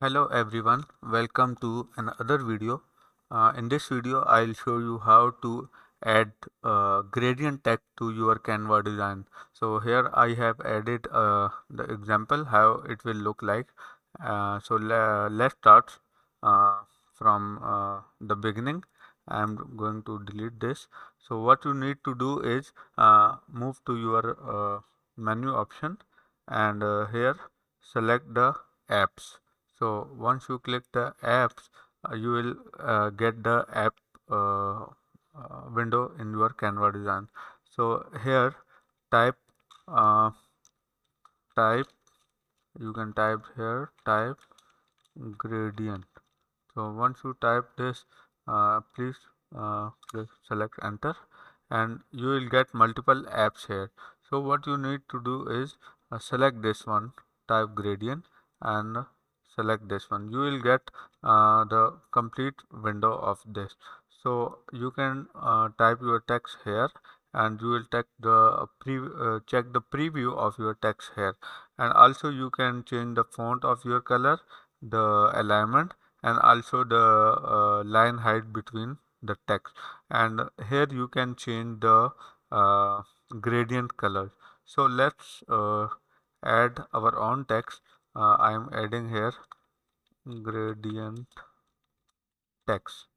Hello everyone, welcome to another video. In this video, I'll show you how to add gradient text to your Canva design. So here I have added the example how it will look like. Let's start uh, from the beginning. I'm going to delete this. So what you need to do is move to your menu option and here select the apps. So once you click the apps, you will get the app window in your Canva design. So here type uh, type you can type here type gradient. So once you type this, please select enter, and you will get multiple apps here. So what you need to do is select this one, type gradient, and select this one. You will get the complete window of this. So you can type your text here, and you will check the preview of your text here, and also you can change the font of your color, the alignment, and also the line height between the text. And here you can change the uh, gradient color. So let's add our own text. I am adding here gradient text.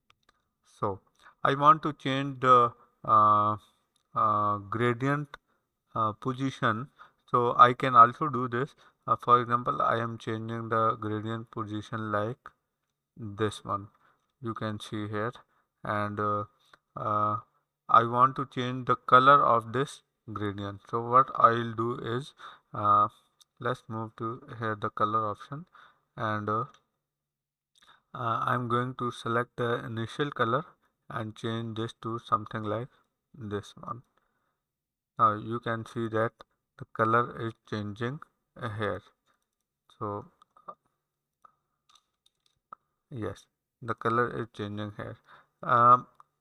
So I want to change the uh, gradient position. So I can also do this. For example, I am changing the gradient position like this one, you can see here, and uh, I want to change the color of this gradient. So what I'll do is let's move to here the color option, and I'm going to select the initial color and change this to something like this one. Now you can see that the color is changing here. So yes, the color is changing here.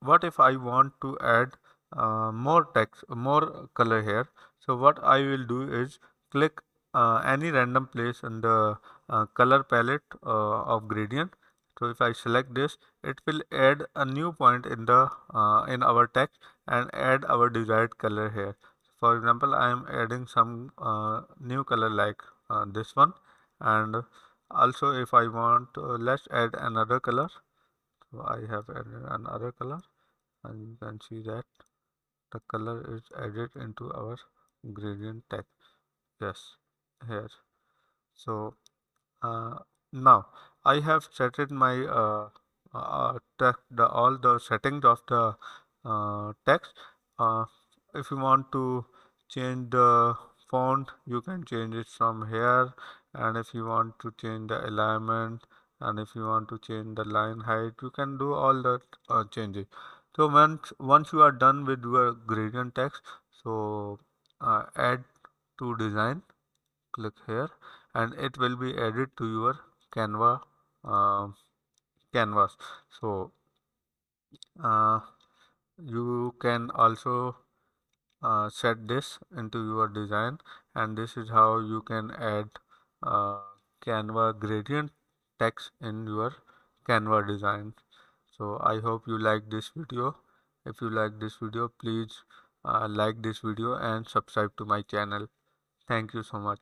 What if I want to add more text, more color here? So what I will do is click any random place in the color palette of gradient. So if I select this, it will add a new point in our text and add our desired color here. For example, I am adding some new color like this one, and also if I want, let's add another color. So I have added another color, and you can see that the color is added into our gradient text. Yes, here. So uh, now I have set it my text, all the settings of the text. Uh, if you want to change the font, you can change it from here, and if you want to change the alignment, and if you want to change the line height, you can do all that changes. So once you are done with your gradient text, so add to design, click here, and it will be added to your Canva uh, canvas. So uh, you can also set this into your design, and this is how you can add uh, Canva gradient text in your Canva design. So I hope you like this video. If you like this video, please like this video and subscribe to my channel. Thank you so much.